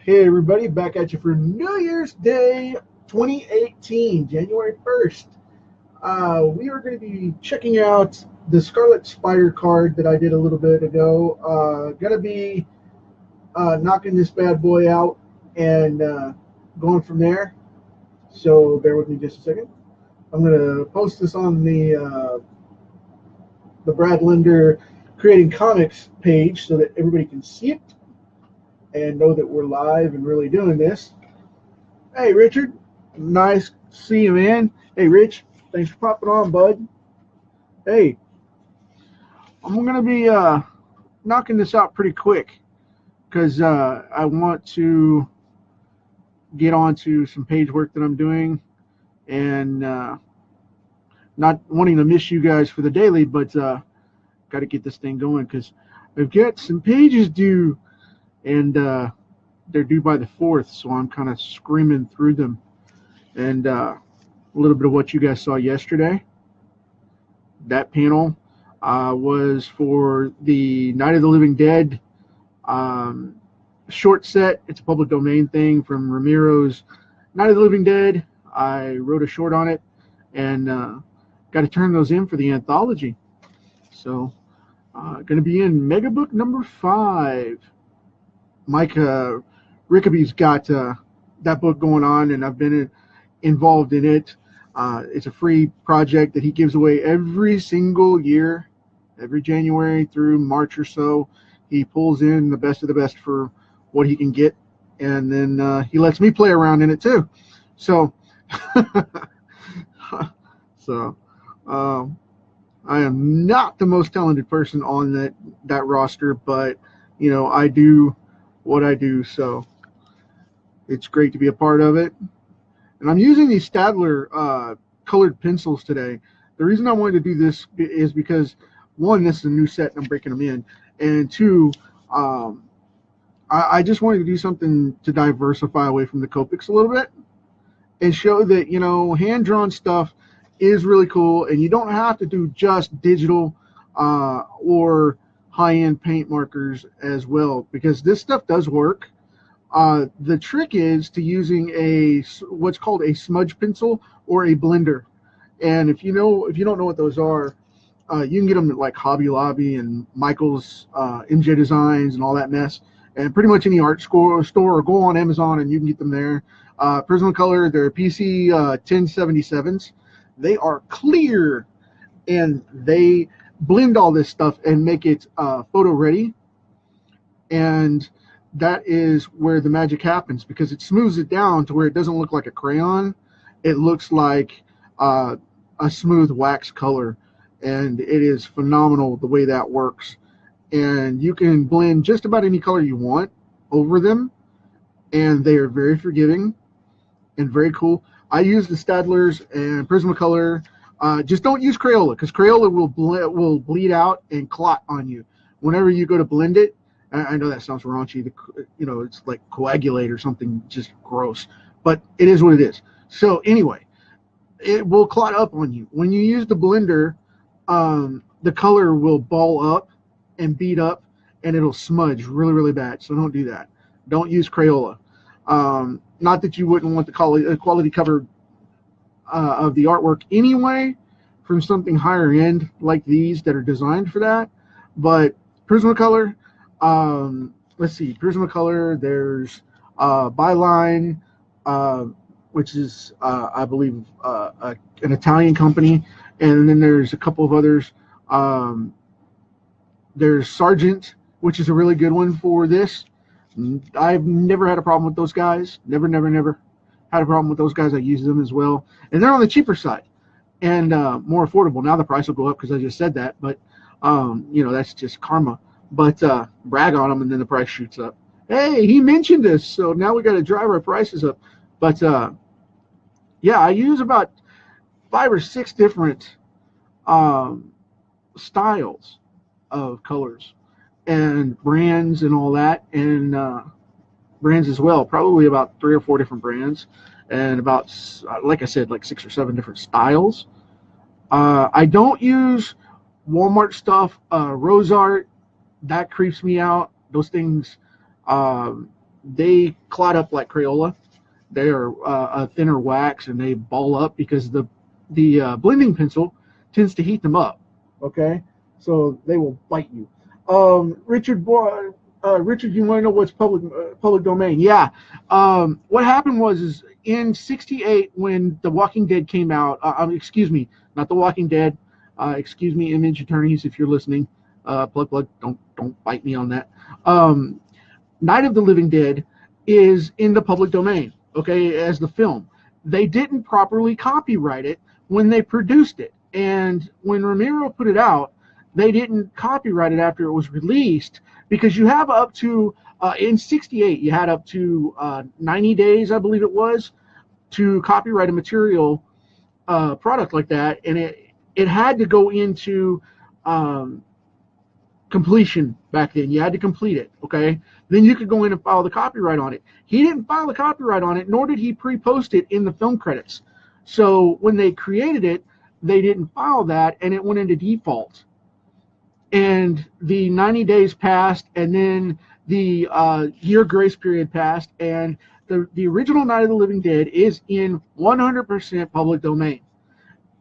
Hey everybody, back at you for New Year's Day 2018, January 1st. We are going to be checking out the Scarlet Spider card that I did a little bit ago. Going to be knocking this bad boy out and going from there. So bear with me just a second. I'm going to post this on the Brad Linder Creating Comics page so that everybody can see it and know that we're live and really doing this. Hey, Richard. Nice to see you, man. Hey, Rich. Thanks for popping on, bud. Hey, I'm going to be knocking this out pretty quick because I want to get on to some page work that I'm doing and not wanting to miss you guys for the daily, but got to get this thing going because I've got some pages due and they're due by the 4th, so I'm kind of screaming through them. And a little bit of what you guys saw yesterday. That panel was for the Night of the Living Dead short set. It's a public domain thing from Ramiro's Night of the Living Dead. I wrote a short on it and got to turn those in for the anthology. So going to be in Megabook number 5. Mike Rickaby's got that book going on, and I've been involved in it. It's a free project that he gives away every single year, every January through March or so. He pulls in the best of the best for what he can get, and then he lets me play around in it too. So, I am not the most talented person on that roster, but you know, I do what I do, so it's great to be a part of it. And I'm using these Stadler colored pencils today. The reason I wanted to do this is because, one, this is a new set and I'm breaking them in, and two, I just wanted to do something to diversify away from the Copics a little bit and show that, you know, hand-drawn stuff is really cool, and you don't have to do just digital or high-end paint markers as well, because this stuff does work. The trick is to using what's called a smudge pencil or a blender. And if you don't know what those are, you can get them at like Hobby Lobby and Michael's MJ Designs and all that mess, and pretty much any art store, or go on Amazon and you can get them there. Prismacolor, they're PC 1077s. They are clear and they blend all this stuff and make it photo ready, and that is where the magic happens, because it smooths it down to where it doesn't look like a crayon. It looks like a smooth wax color, and it is phenomenal the way that works. And you can blend just about any color you want over them, and they are very forgiving and very cool. I use the Stadlers and Prismacolor. Just don't use Crayola, because Crayola will bleed out and clot on you whenever you go to blend it. I know that sounds raunchy, you know, it's like coagulate or something, just gross, but it is what it is. So anyway, it will clot up on you. When you use the blender, the color will ball up and beat up, and it'll smudge really, really bad. So don't do that. Don't use Crayola. Not that you wouldn't want the quality cover of the artwork anyway from something higher end like these that are designed for that, but Prismacolor, let's see, Prismacolor, there's Byline, which is I believe an Italian company, and then there's a couple of others. There's Sargent, which is a really good one for this. I've never had a problem with those guys. Never had a problem with those guys. I use them as well, and they're on the cheaper side and more affordable. Now the price will go up because I just said that, but you know, that's just karma. But brag on them, and then the price shoots up. Hey, he mentioned this, so now we got to drive our prices up. But yeah, I use about 5 or 6 different styles of colors and brands and all that, and brands as well, probably about 3 or 4 different brands, and about, like I said, like 6 or 7 different styles. I don't use Walmart stuff. Rose art, that creeps me out. Those things they clot up like Crayola. They are a thinner wax, and they ball up because the blending pencil tends to heat them up. Okay, so they will bite you. Richard, Richard, you want to know what's public domain? Yeah. What happened was in '68 when The Walking Dead came out. Excuse me, not The Walking Dead. Excuse me, Image attorneys, if you're listening. Plug. Don't bite me on that. Night of the Living Dead is in the public domain. Okay, as the film. They didn't properly copyright it when they produced it. And when Romero put it out, they didn't copyright it after it was released, because you have up to, in '68, you had up to 90 days, I believe it was, to copyright a material product like that. And it had to go into completion back then. You had to complete it, okay? Then you could go in and file the copyright on it. He didn't file the copyright on it, nor did he pre-post it in the film credits. So when they created it, they didn't file that, and it went into default. And the 90 days passed, and then the year grace period passed, and the original Night of the Living Dead is in 100% public domain.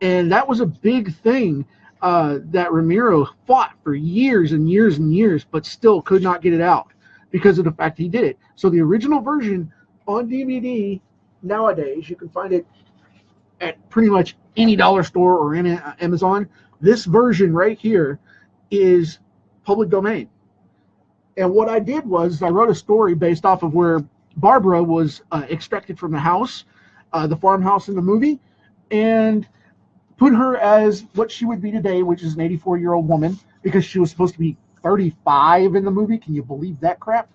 And that was a big thing that Romero fought for years and years and years, but still could not get it out because of the fact he did it. So the original version on DVD nowadays, you can find it at pretty much any dollar store or in Amazon. This version right here is public domain. And what I did was I wrote a story based off of where Barbara was extracted from the house, the farmhouse in the movie, and put her as what she would be today, which is an 84-year-old woman, because she was supposed to be 35 in the movie. Can you believe that crap?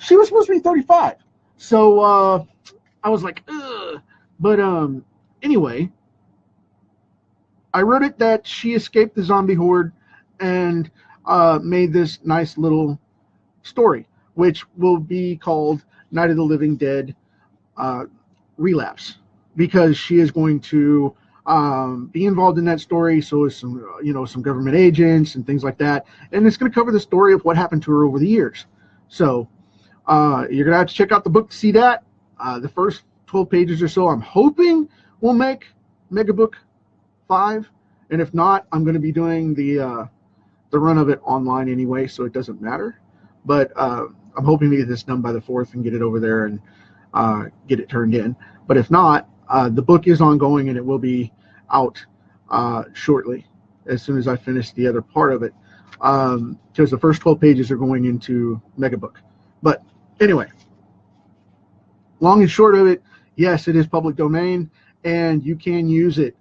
She was supposed to be 35. So I was like, ugh. But anyway, I wrote it that she escaped the zombie horde and made this nice little story, which will be called Night of the Living Dead Relapse, because she is going to be involved in that story. So is some government agents and things like that, and it's going to cover the story of what happened to her over the years. So you're gonna have to check out the book to see that. The first 12 pages or so, I'm hoping we'll make Megabook 5, and if not, I'm going to be doing the run of it online anyway, so it doesn't matter. But I'm hoping to get this done by the 4th and get it over there and get it turned in. But if not, the book is ongoing, and it will be out shortly as soon as I finish the other part of it, because the first 12 pages are going into Megabook. But anyway, long and short of it, yes, it is public domain, and you can use it.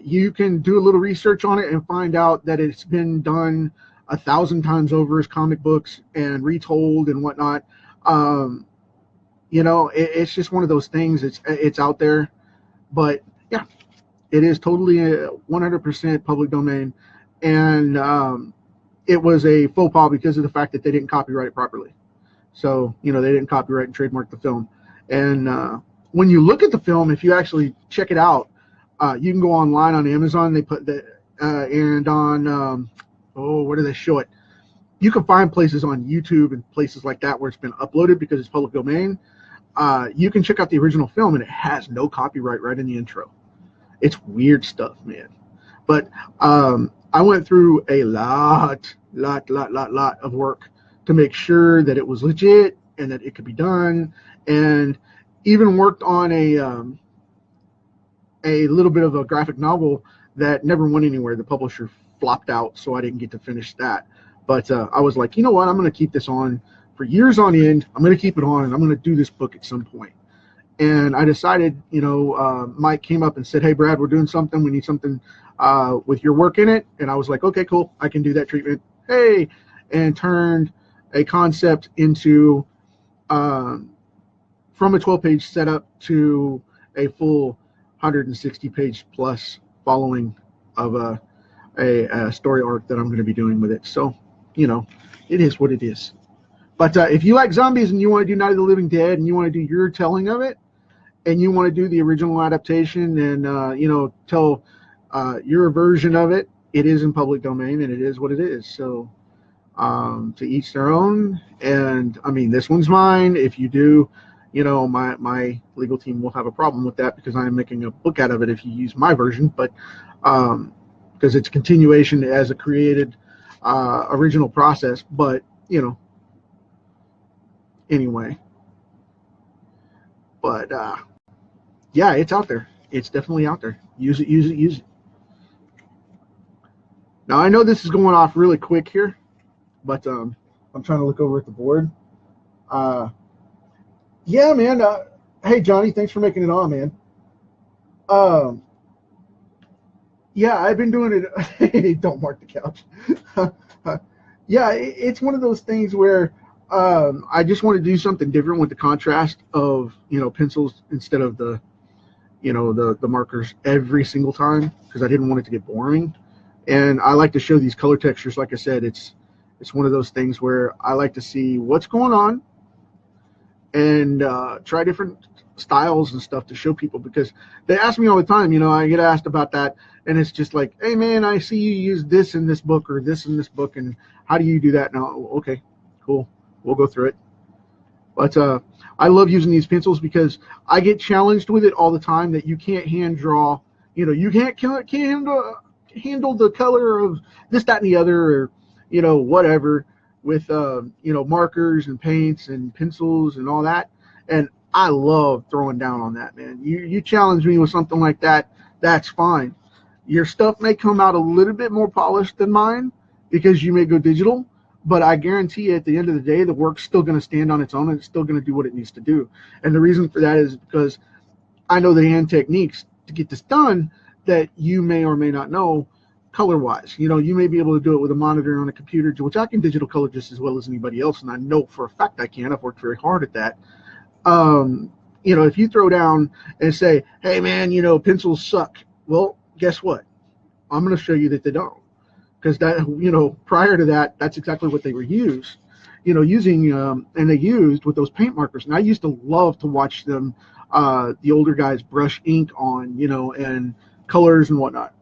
You can do a little research on it and find out that it's been done 1,000 times over as comic books and retold and whatnot. It's just one of those things. It's out there, but yeah, it is totally 100% public domain, and it was a faux pas because of the fact that they didn't copyright it properly. So they didn't copyright and trademark the film. And when you look at the film, if you actually check it out, you can go online on Amazon. They put that and on where do they show it? You can find places on YouTube and places like that where it's been uploaded because it's public domain. You can check out the original film, and it has no copyright right in the intro. It's weird stuff, man. But I went through a lot of work to make sure that it was legit and that it could be done, and even worked on a little bit of a graphic novel that never went anywhere. The publisher flopped out, so I didn't get to finish that. But I was like, you know what? I'm going to keep this on for years on end. I'm going to keep it on, and I'm going to do this book at some point. And I decided, Mike came up and said, hey, Brad, we're doing something. We need something with your work in it. And I was like, okay, cool. I can do that treatment. Hey, and turned a concept into from a 12-page setup to a full 160-page plus following of a story arc that I'm going to be doing with it. So, it is what it is. But if you like zombies and you want to do Night of the Living Dead and you want to do your telling of it, and you want to do the original adaptation and, tell your version of it, it is in public domain, and it is what it is. So To each their own. And I mean, this one's mine. If you do, you know, my legal team will have a problem with that because I am making a book out of it if you use my version. But because it's a continuation as a created original process. But you know, anyway. But yeah, it's out there. It's definitely out there. Use it, use it, use it. Now I know this is going off really quick here, but I'm trying to look over at the board. Yeah, man. Hey, Johnny, thanks for making it on, man. Yeah, I've been doing it. Don't mark the couch. Yeah, it's one of those things where I just want to do something different with the contrast of, you know, pencils instead of the, you know, the markers every single time because I didn't want it to get boring. And I like to show these color textures. Like I said, it's one of those things where I like to see what's going on and try different styles and stuff to show people, because they ask me all the time, you know, I get asked about that, and it's just like, hey man, I see you use this in this book or this in this book, and how do you do that now? Okay, cool, we'll go through it. But I love using these pencils because I get challenged with it all the time that you can't hand draw, you know, you can't handle the color of this, that, and the other, or, you know, whatever, with, you know, markers and paints and pencils and all that. And I love throwing down on that, man. You challenge me with something like that, that's fine. Your stuff may come out a little bit more polished than mine because you may go digital, but I guarantee you at the end of the day, the work's still going to stand on its own and it's still going to do what it needs to do. And the reason for that is because I know the hand techniques to get this done that you may or may not know color-wise. You know, you may be able to do it with a monitor on a computer, which I can digital color just as well as anybody else, and I know for a fact I can. I've worked very hard at that. You know, if you throw down and say, hey man, you know, pencils suck, well, guess what? I'm going to show you that they don't, because that, you know, prior to that, that's exactly what they were used, you know, using, and they used with those paint markers. And I used to love to watch them, the older guys brush ink on, you know, and colors and whatnot.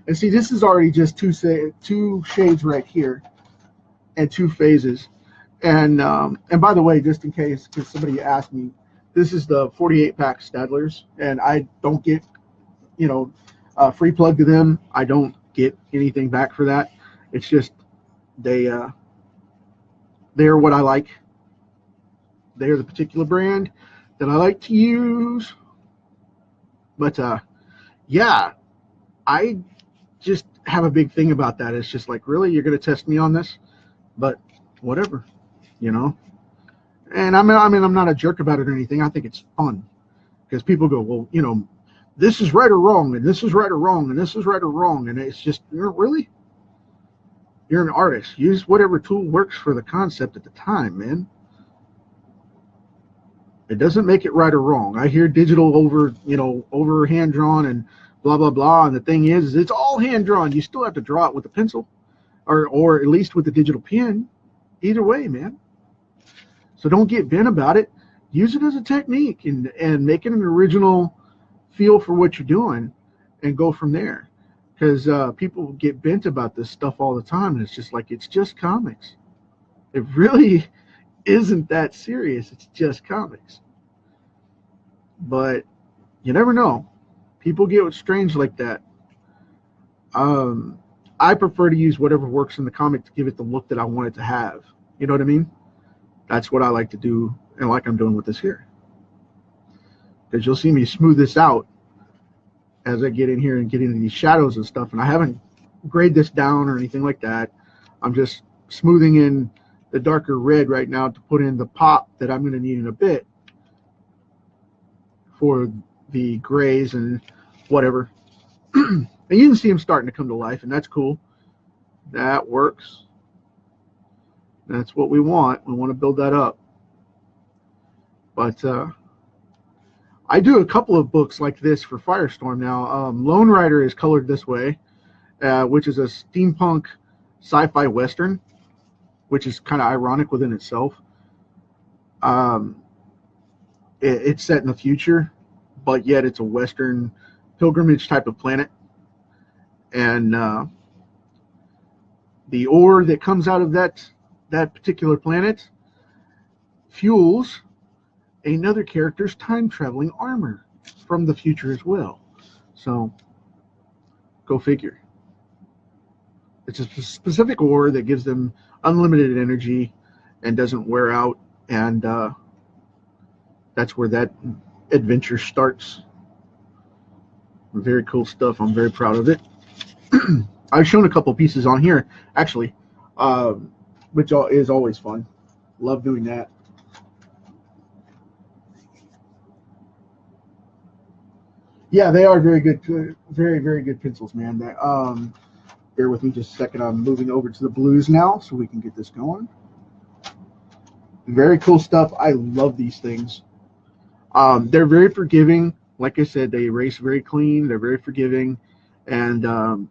And see, this is already just two shades right here and two phases. And by the way, just in case, because somebody asked me, this is the 48-pack Stadlers, and I don't get, you know, free plug to them. I don't get anything back for that. It's just they're what I like. They're the particular brand that I like to use. But yeah, I just have a big thing about that. It's just like, really, you're going to test me on this? But whatever, you know. And I mean, I'm not a jerk about it or anything. I think it's fun because people go, well, you know, this is right or wrong, and this is right or wrong, and this is right or wrong, and it's just, really, you're an artist. Use whatever tool works for the concept at the time, man. It doesn't make it right or wrong. I hear digital over, you know, over hand drawn and blah blah blah, and the thing is it's all hand drawn. You still have to draw it with a pencil, or at least with the digital pen. Either way, man. So don't get bent about it. Use it as a technique and make it an original feel for what you're doing, and go from there. Because people get bent about this stuff all the time, and it's just like, it's just comics. It really isn't that serious. It's just comics. But you never know. People get strange like that. I prefer to use whatever works in the comic to give it the look that I want it to have. You know what I mean? That's what I like to do, and like I'm doing with this here. Because you'll see me smooth this out as I get in here and get into these shadows and stuff. And I haven't grayed this down or anything like that. I'm just smoothing in the darker red right now to put in the pop that I'm going to need in a bit for the grays and whatever. And you can see them starting to come to life, and that's cool. That works. That's what we want. We want to build that up. But I do a couple of books like this for Firestorm now. Lone Rider is colored this way, which is a steampunk sci-fi western, which is kind of ironic within itself. It's set in the future, but yet it's a western pilgrimage type of planet. And the ore that comes out of that that particular planet fuels another character's time-traveling armor from the future as well. So, go figure. It's a specific ore that gives them unlimited energy and doesn't wear out, and that's where that adventure starts. Very cool stuff. I'm very proud of it. I've shown a couple pieces on here, actually, which is always fun. Love doing that. Yeah, they are very good, very, very good pencils, man. Bear with me just a second. I'm moving over to the blues now so we can get this going. Very cool stuff. I love these things. They're very forgiving. Like I said, they erase very clean. They're very forgiving, and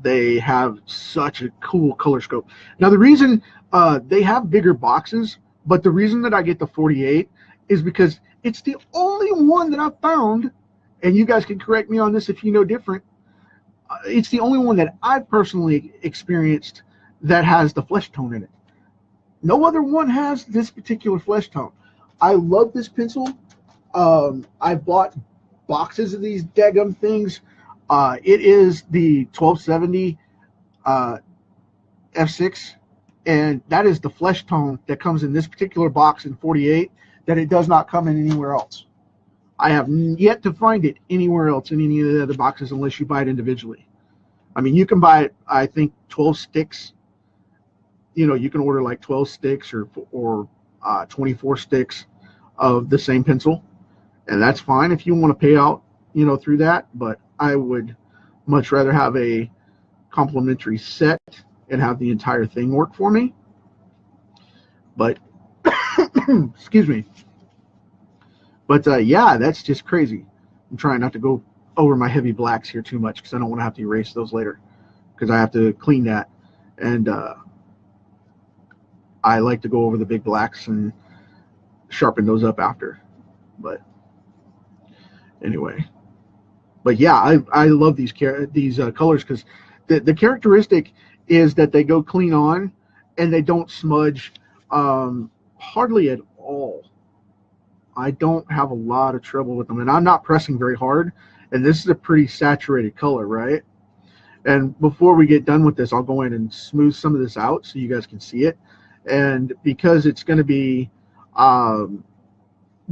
they have such a cool color scope. Now, the reason they have bigger boxes, but the reason that I get the 48 is because it's the only one that I've found, and you guys can correct me on this if you know different. It's the only one that I've personally experienced that has the flesh tone in it. No other one has this particular flesh tone. I love this pencil. I bought boxes of these daggum things. It is the 1270 F6, and that is the flesh tone that comes in this particular box in 48 that it does not come in anywhere else. I have yet to find it anywhere else in any of the other boxes unless you buy it individually. I mean, you can buy it, I think, 12 sticks. You know, you can order like 12 sticks or 24 sticks of the same pencil, and that's fine if you want to pay out, you know, through that. But I would much rather have a complimentary set and have the entire thing work for me. But excuse me. But yeah, that's just crazy. I'm trying not to go over my heavy blacks here too much because I don't want to have to erase those later because I have to clean that. And I like to go over the big blacks and sharpen those up after. But anyway. But yeah, I love these colors because the characteristic is that they go clean on and they don't smudge hardly at all. I don't have a lot of trouble with them, and I'm not pressing very hard, and this is a pretty saturated color, right? And before we get done with this, I'll go in and smooth some of this out so you guys can see it. And because it's going to be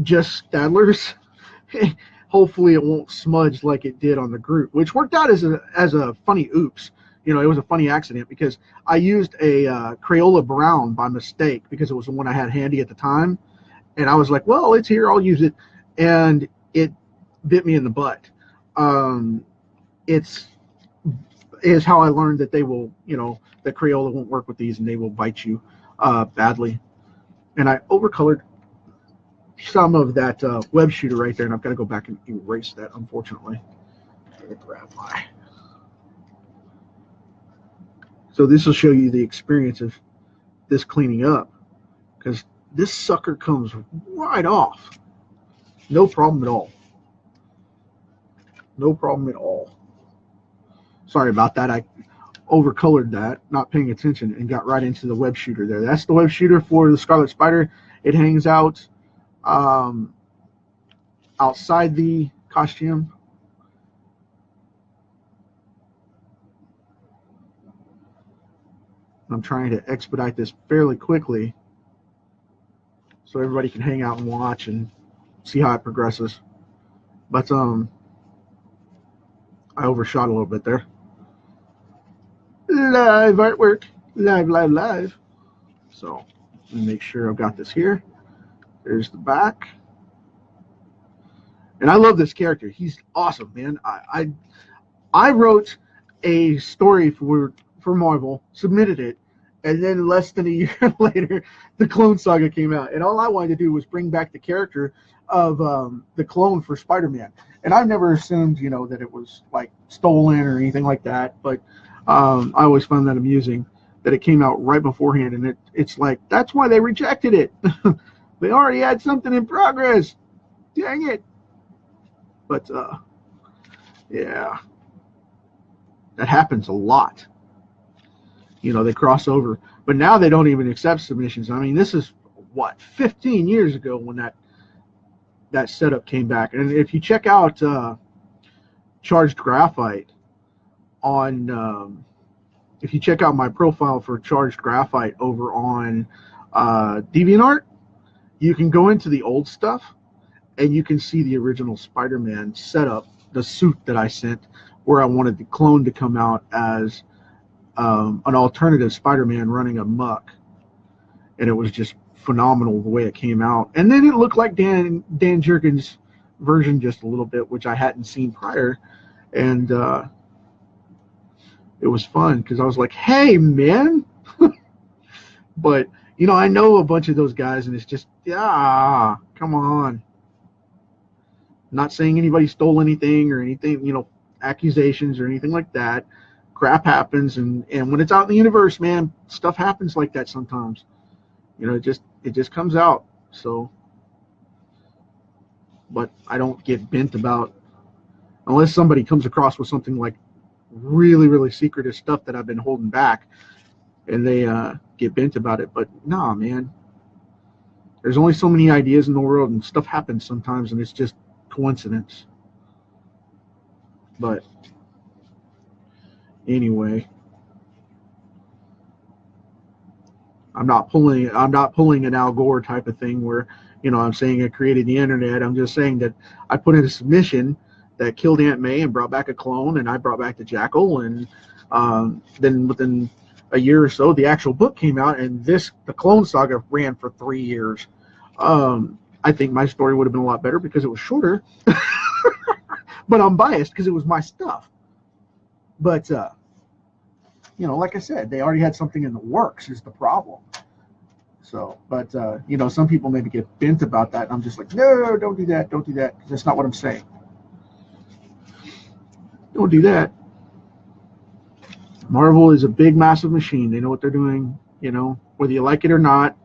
just Stadler's, hopefully it won't smudge like it did on the group, which worked out as a funny oops. You know, it was a funny accident because I used a Crayola Brown by mistake because it was the one I had handy at the time. And I was like, well, it's here, I'll use it. And it bit me in the butt. It's how I learned that they will, you know, that Crayola won't work with these and they will bite you badly. And I overcolored some of that web shooter right there, and I've got to go back and erase that, unfortunately. Grab my... So this will show you the experience of this cleaning up, because this sucker comes right off. No problem at all. No problem at all. Sorry about that. I overcolored that, not paying attention, and got right into the web shooter there. That's the web shooter for the Scarlet Spider. It hangs out outside the costume. I'm trying to expedite this fairly quickly so everybody can hang out and watch and see how it progresses. But I overshot a little bit there. Live artwork, live. So let me make sure I've got this here. There's the back. And I love this character. He's awesome, man. I wrote a story for Marvel, submitted it, and then less than a year later, the Clone Saga came out. And all I wanted to do was bring back the character of the clone for Spider-Man. And I've never assumed, you know, that it was like stolen or anything like that. But I always found that amusing that it came out right beforehand. And it's like, that's why they rejected it. They already had something in progress. Dang it. But, yeah, that happens a lot. they cross over. But now they don't even accept submissions. I mean, this is what, 15 years ago when that setup came back. And if you check out Charged Graphite on if you check out my profile for Charged Graphite over on DeviantArt, you can go into the old stuff and you can see the original Spider-Man setup, the suit that I sent, where I wanted the clone to come out as an alternative Spider-Man running amok. And it was just phenomenal the way it came out. And then it looked like Dan Jurgens' version just a little bit, which I hadn't seen prior. And it was fun because I was like, hey, man. But, I know a bunch of those guys, and it's just, yeah, come on. Not saying anybody stole anything or anything, accusations or anything like that. Crap happens, and when it's out in the universe, man, stuff happens like that sometimes. It just comes out. So, but I don't get bent about, unless somebody comes across with something like really, really secretive stuff that I've been holding back, and they get bent about it. But nah, man, there's only so many ideas in the world, and stuff happens sometimes, and it's just coincidence. But anyway, I'm not pulling an Al Gore type of thing where, I'm saying I created the internet. I'm just saying that I put in a submission that killed Aunt May and brought back a clone, and I brought back the Jackal, and then within a year or so, the actual book came out, and the Clone Saga ran for 3 years. I think my story would have been a lot better because it was shorter, but I'm biased because it was my stuff. But like I said, they already had something in the works is the problem. So, but some people maybe get bent about that, and I'm just like, no, don't do that, because that's not what I'm saying. Don't do that. Marvel is a big, massive machine. They know what they're doing, whether you like it or not,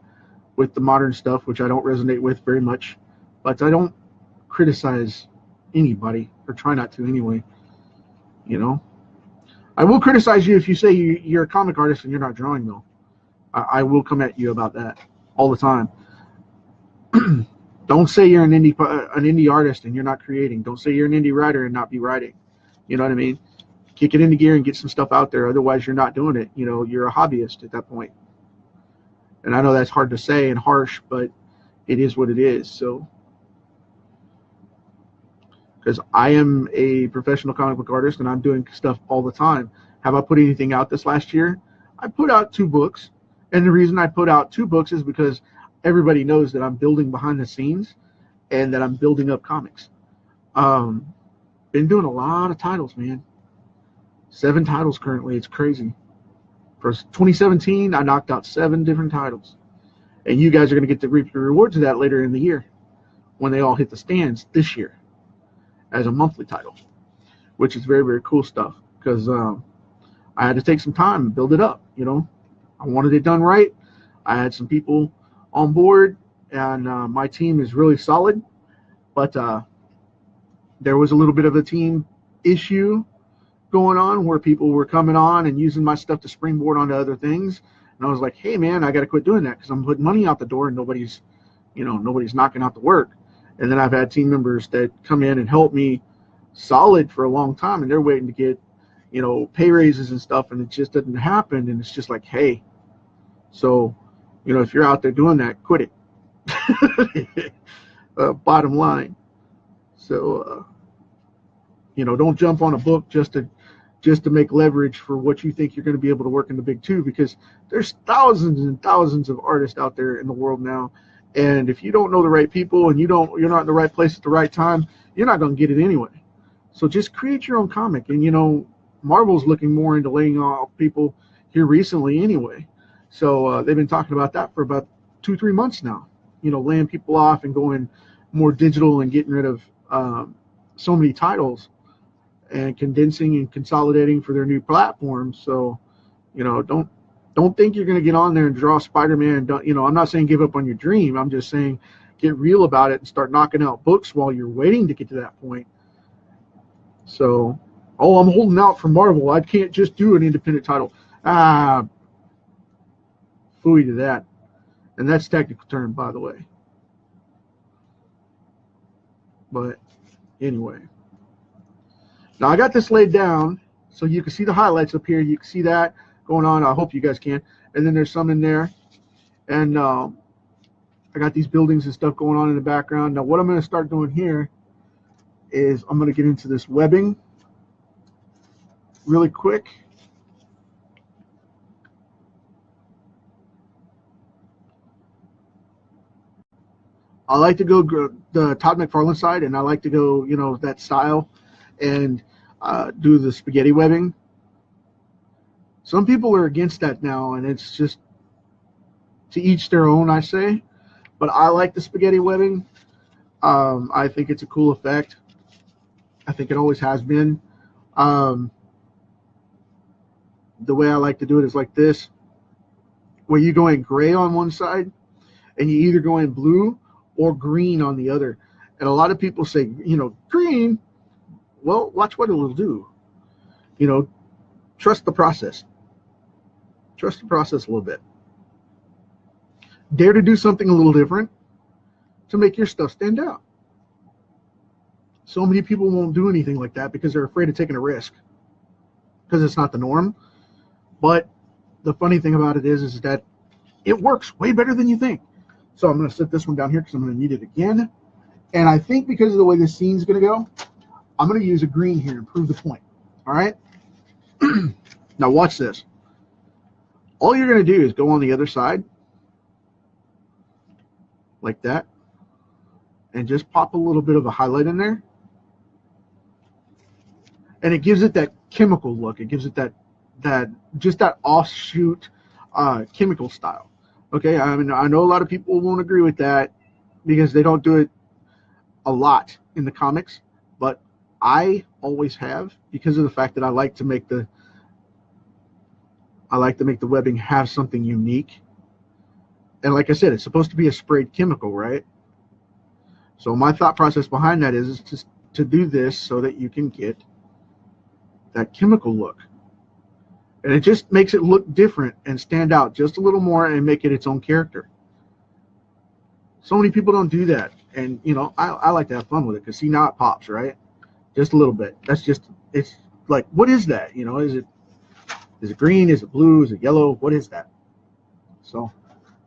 with the modern stuff, which I don't resonate with very much. But I don't criticize anybody, or try not to anyway. I will criticize you if you say you're a comic artist and you're not drawing, though. I will come at you about that all the time. Don't say you're an indie artist and you're not creating. Don't say you're an indie writer and not be writing. You know what I mean? Kick it into gear and get some stuff out there. Otherwise, you're not doing it. You're a hobbyist at that point. And I know that's hard to say and harsh, but it is what it is. So, because I am a professional comic book artist and I'm doing stuff all the time. Have I put anything out this last year? I put out 2 books. And the reason I put out 2 books is because everybody knows that I'm building behind the scenes and that I'm building up comics. Been doing a lot of titles, man. 7 titles currently. It's crazy. For 2017, I knocked out 7 different titles. And you guys are going to get to reap the rewards of that later in the year when they all hit the stands this year as a monthly title, which is very, very cool stuff because I had to take some time and build it up, I wanted it done right. I had some people on board, and my team is really solid, but there was a little bit of a team issue going on where people were coming on and using my stuff to springboard onto other things. And I was like, hey, man, I got to quit doing that because I'm putting money out the door and nobody's knocking out the work. And then I've had team members that come in and help me solid for a long time, and they're waiting to get, pay raises and stuff, and it just doesn't happen. And it's just like, hey, so, if you're out there doing that, quit it. Bottom line. So, don't jump on a book just to make leverage for what you think you're going to be able to work in the big 2, because there's thousands and thousands of artists out there in the world now. And if you don't know the right people and you're not in the right place at the right time, you're not going to get it anyway. So just create your own comic. And, Marvel's looking more into laying off people here recently anyway. So they've been talking about that for about 2-3 months now, laying people off and going more digital and getting rid of so many titles and condensing and consolidating for their new platforms. So, don't think you're going to get on there and draw Spider-Man. I'm not saying give up on your dream. I'm just saying get real about it and start knocking out books while you're waiting to get to that point. So, I'm holding out for Marvel. I can't just do an independent title. Phooey to that. And that's technical term, by the way. But anyway. Now I got this laid down so you can see the highlights up here. You can see that going on. I hope you guys can. And then there's some in there. And I got these buildings and stuff going on in the background. Now what I'm going to start doing here is I'm going to get into this webbing really quick. I like to go the Todd McFarlane side, and I like to go, you know, that style and do the spaghetti webbing. Some people are against that now, and it's just to each their own, I say. But I like the spaghetti webbing. I think it's a cool effect. I think it always has been. The way I like to do it is like this, where you go in gray on one side, and you either go in blue or green on the other. And a lot of people say, you know, green. Well, watch what it'll do. You know, trust the process. Trust the process a little bit. Dare to do something a little different to make your stuff stand out. So many people won't do anything like that because they're afraid of taking a risk, because it's not the norm. But the funny thing about it is that it works way better than you think. So I'm going to set this one down here because I'm going to need it again. And I think because of the way this scene's going to go, I'm going to use a green here and prove the point. All right? Now watch this. All you're going to do is go on the other side like that and just pop a little bit of a highlight in there. And it gives it that chemical look. It gives it that just that offshoot chemical style. Okay, I mean, I know a lot of people won't agree with that because they don't do it a lot in the comics, but I always have, because of the fact that I like to make the webbing have something unique. And like I said, it's supposed to be a sprayed chemical, right? So my thought process behind that is just to do this so that you can get that chemical look. And it just makes it look different and stand out just a little more and make it its own character. So many people don't do that. And, you know, I like to have fun with it because, see, now it pops, right? Just a little bit. That's just, it's like, what is that? You know, is it green? Is it blue? Is it yellow? What is that? So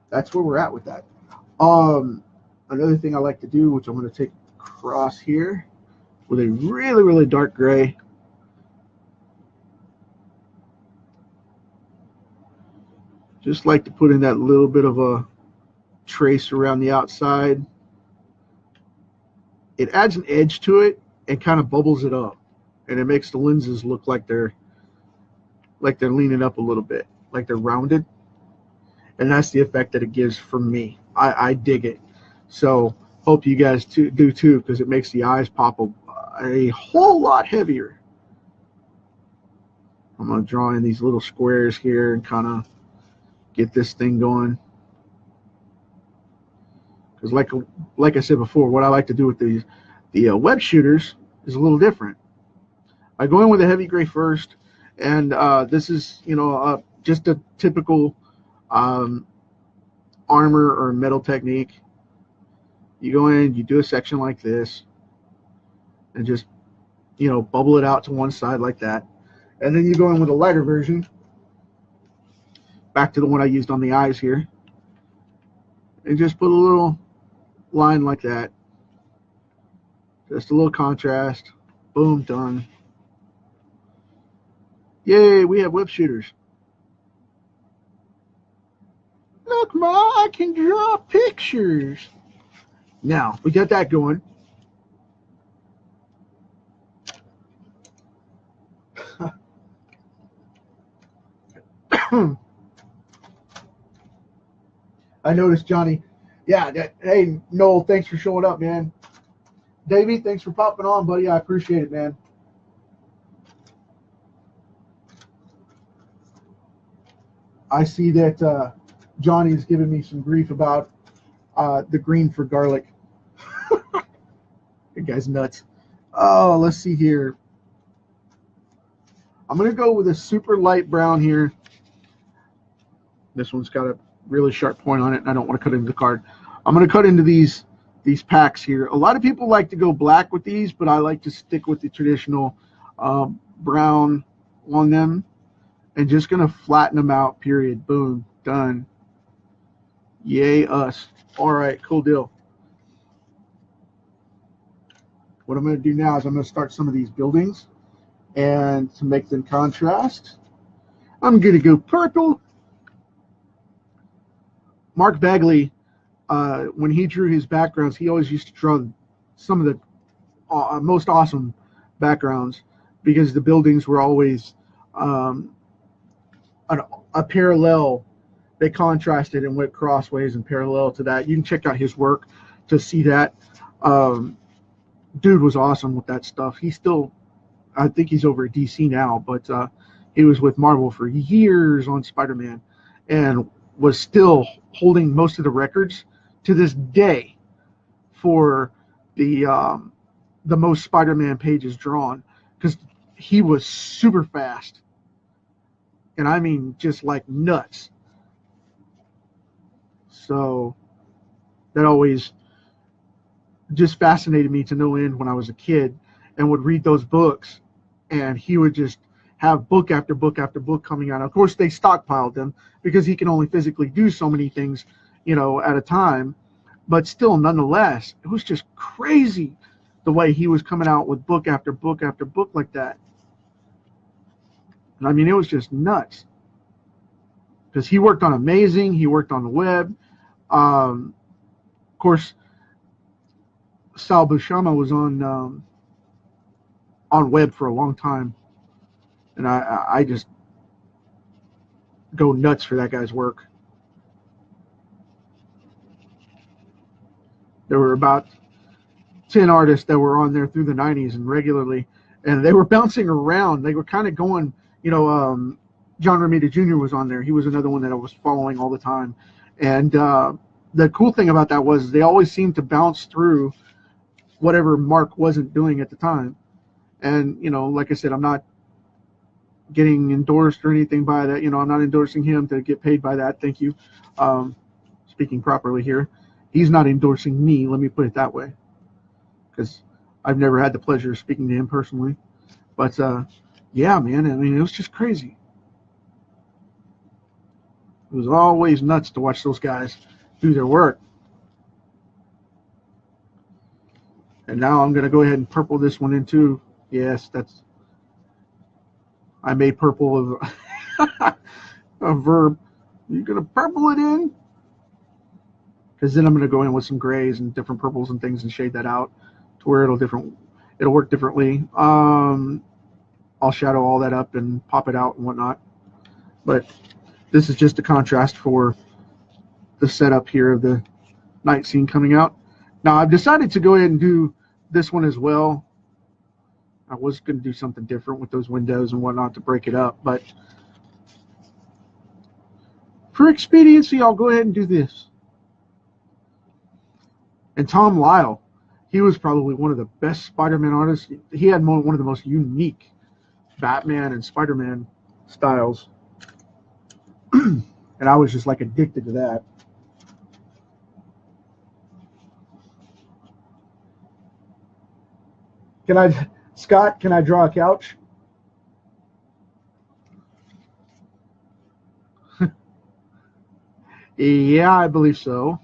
that's where we're at with that. Another thing I like to do, which I'm going to take across here with a really, really dark gray. Just like to put in that little bit of a trace around the outside. It adds an edge to it and kind of bubbles it up, and it makes the lenses look like they're leaning up a little bit, like they're rounded. And that's the effect that it gives for me. I dig it. So hope you guys do too, because it makes the eyes pop a whole lot heavier. I'm going to draw in these little squares here and kind of get this thing going. Because like I said before, what I like to do with the web shooters is a little different. I go in with a heavy gray first, and this is, you know, just a typical armor or metal technique. You go in, you do a section like this, and just, you know, bubble it out to one side like that. And then you go in with a lighter version, back to the one I used on the eyes here, and just put a little line like that. Just a little contrast. Boom, done. Yay, we have web shooters. Look, Ma, I can draw pictures. Now, we got that going. I noticed Johnny. Yeah, hey, Noel, thanks for showing up, man. Davey, thanks for popping on, buddy. I appreciate it, man. I see that Johnny is giving me some grief about the green for garlic. That guy's nuts. Oh, let's see here. I'm going to go with a super light brown here. This one's got really sharp point on it, and I don't want to cut into the card. I'm going to cut into these packs here. A lot of people like to go black with these, but I like to stick with the traditional brown on them, and just going to flatten them out, period. Boom, done. Yay us. All right, cool deal. What I'm going to do now is I'm going to start some of these buildings, and to make them contrast, I'm going to go purple. Mark Bagley, when he drew his backgrounds, he always used to draw some of the most awesome backgrounds, because the buildings were always a parallel. They contrasted and went crossways and parallel to that. You can check out his work to see that. Dude was awesome with that stuff. He's still, I think he's over at DC now, but he was with Marvel for years on Spider-Man, and was still holding most of the records to this day for the most Spider-Man pages drawn, because he was super fast, and I mean just like nuts. So that always just fascinated me to no end when I was a kid, and would read those books, and he would just have book after book after book coming out. Of course, they stockpiled them because he can only physically do so many things, at a time. But still, nonetheless, it was just crazy the way he was coming out with book after book after book like that. And I mean, it was just nuts, because he worked on Amazing, he worked on the web. Of course, Sal Buscema was on web for a long time, and I just go nuts for that guy's work. There were about 10 artists that were on there through the 90s and regularly, and they were bouncing around. They were kind of going, John Romita Jr. was on there. He was another one that I was following all the time. And the cool thing about that was they always seemed to bounce through whatever Mark wasn't doing at the time. And, like I said, I'm not getting endorsed or anything by that. I'm not endorsing him to get paid by that. Thank you. Speaking properly here. He's not endorsing me, let me put it that way, because I've never had the pleasure of speaking to him personally. But, yeah, man, I mean, it was just crazy. It was always nuts to watch those guys do their work. And now I'm going to go ahead and purple this one in too. Yes, I made purple a verb. You're going to purple it in? Because then I'm going to go in with some grays and different purples and things and shade that out to where it'll work differently. I'll shadow all that up and pop it out and whatnot. But this is just a contrast for the setup here of the night scene coming out. Now I've decided to go ahead and do this one as well. I was going to do something different with those windows and whatnot to break it up, but for expediency, I'll go ahead and do this. And Tom Lyle, he was probably one of the best Spider-Man artists. He had one of the most unique Batman and Spider-Man styles. And I was just like addicted to that. Scott, can I draw a couch? Yeah, I believe so.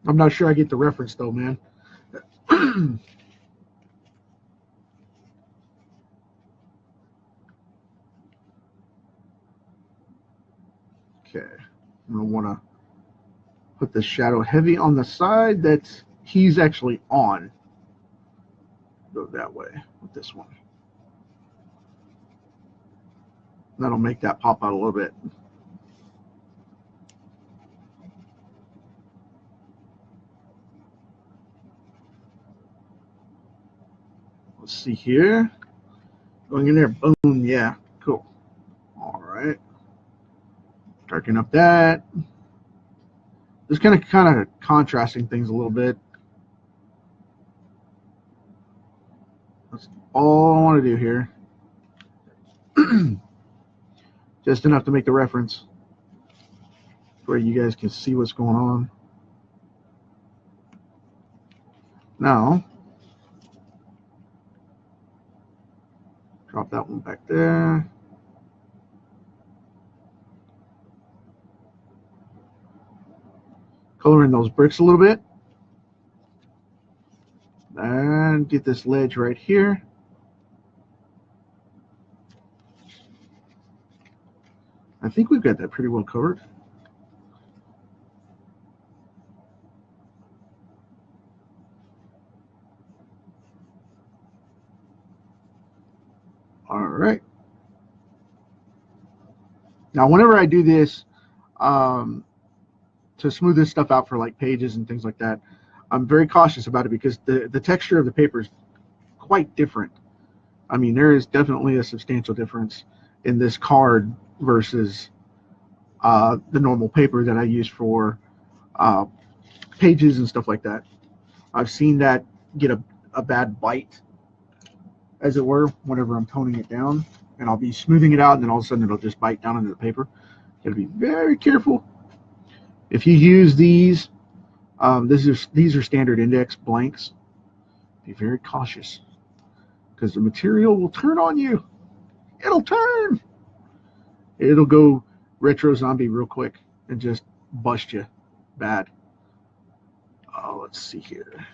I'm not sure I get the reference though, man. Okay, I'm going to want to put the shadow heavy on the side that he's actually on. Go that way with this one. That'll make that pop out a little bit. Let's see here. Going in there, boom, yeah, cool. All right. Darken up that. Just kind of contrasting things a little bit. That's all I want to do here. Just enough to make the reference where you guys can see what's going on. Now, drop that one back there. Color in those bricks a little bit. And get this ledge right here. I think we've got that pretty well covered. All right. Now, whenever I do this, to smooth this stuff out for like pages and things like that, I'm very cautious about it because the texture of the paper is quite different. I mean, there is definitely a substantial difference in this card versus the normal paper that I use for pages and stuff like that. I've seen that get a bad bite, as it were, whenever I'm toning it down, and I'll be smoothing it out, and then all of a sudden it'll just bite down into the paper. You gotta be very careful. If you use these, these are standard index blanks. Be very cautious because the material will turn on you. It'll turn. It'll go retro zombie real quick and just bust you bad. Oh, let's see here.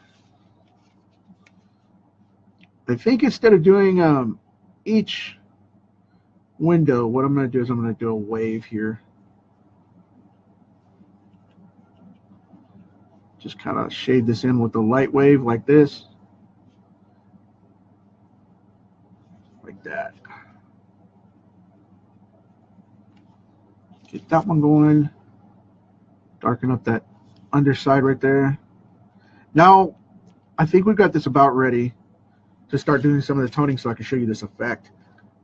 I think instead of doing each window, what I'm going to do is I'm going to do a wave here. Just kind of shade this in with a light wave like this. Like that. Get that one going. Darken up that underside right there. Now, I think we've got this about ready to start doing some of the toning so I can show you this effect,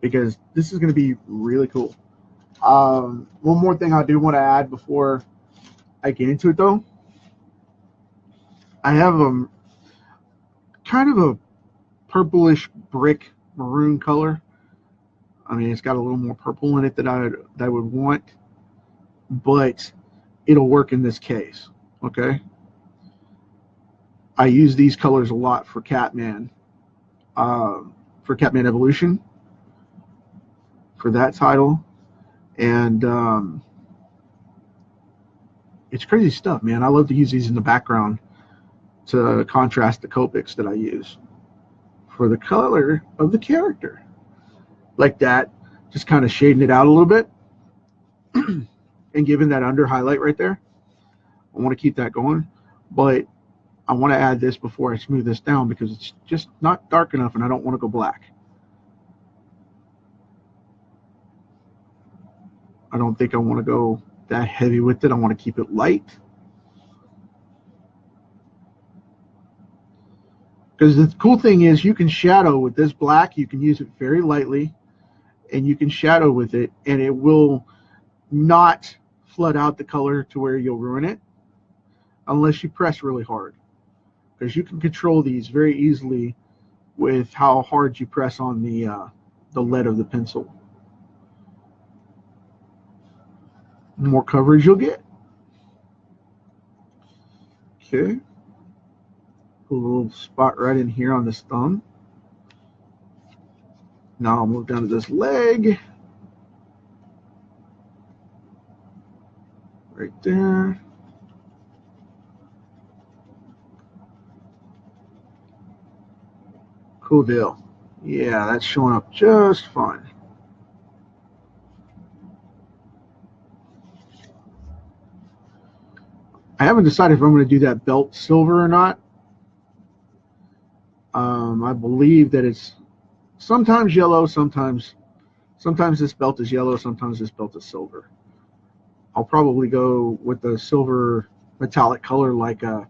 because this is going to be really cool. One more thing I do want to add before I get into it, though. I have kind of a purplish brick maroon color. I mean, it's got a little more purple in it than I would want, but it'll work in this case. Okay. I use these colors a lot for Catman Evolution, for that title, and it's crazy stuff, man. I love to use these in the background to contrast the Copics that I use for the color of the character. Like that, just kind of shading it out a little bit and giving that under highlight right there. I want to keep that going, but I want to add this before I smooth this down because it's just not dark enough and I don't want to go black. I don't think I want to go that heavy with it. I want to keep it light. Because the cool thing is you can shadow with this black. You can use it very lightly and you can shadow with it and it will not flood out the color to where you'll ruin it unless you press really hard. Because you can control these very easily with how hard you press on the lead of the pencil. The more coverage you'll get. Okay. A little spot right in here on this thumb. Now I'll move down to this leg. Right there. Cool deal. Yeah, that's showing up just fine. I haven't decided if I'm going to do that belt silver or not. I believe that it's sometimes yellow, sometimes this belt is yellow, sometimes this belt is silver. I'll probably go with the silver metallic color like I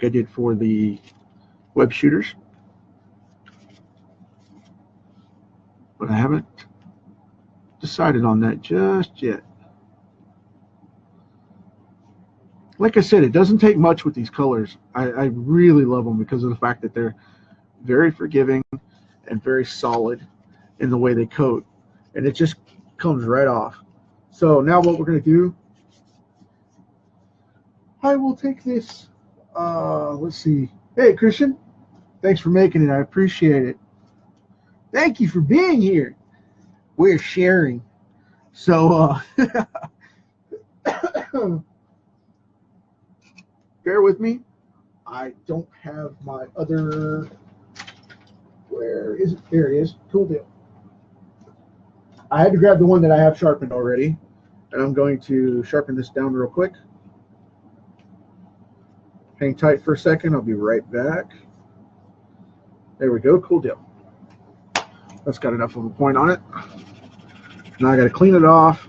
did for the web shooters. But I haven't decided on that just yet. like I said, it doesn't take much with these colors. I really love them because of the fact that they're very forgiving and very solid in the way they coat, and it just comes right off. So now what we're going to do, I will take this, let's see. Hey, Christian, thanks for making it. I appreciate it. Thank you for being here. We're sharing. So, bear with me. I don't have my other, where is it? There it is. Cool deal. I had to grab the one that I have sharpened already, and I'm going to sharpen this down real quick. Hang tight for a second. I'll be right back. There we go. Cool deal. That's got enough of a point on it. Now I got to clean it off.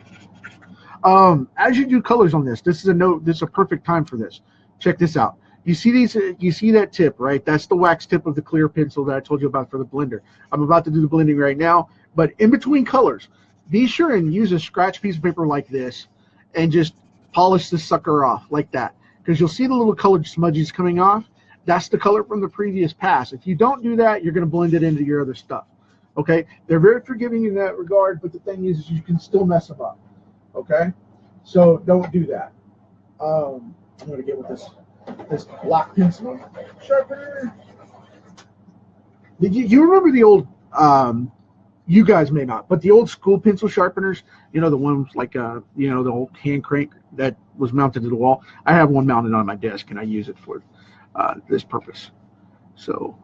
As you do colors on this, this is a note. This is a perfect time for this. Check this out. You see these? You see that tip, right? That's the wax tip of the clear pencil that I told you about for the blender. I'm about to do the blending right now, but in between colors, be sure and use a scratch piece of paper like this and just polish this sucker off like that, because you'll see the little colored smudges coming off. That's the color from the previous pass. If you don't do that, you're going to blend it into your other stuff. Okay? They're very forgiving in that regard, but the thing is you can still mess them up. Okay? So don't do that. I'm going to get with this black pencil sharpener. Did you remember the old, you guys may not, but the old school pencil sharpeners, you know, the ones like, you know, the old hand crank that was mounted to the wall? I have one mounted on my desk, and I use it for this purpose. So,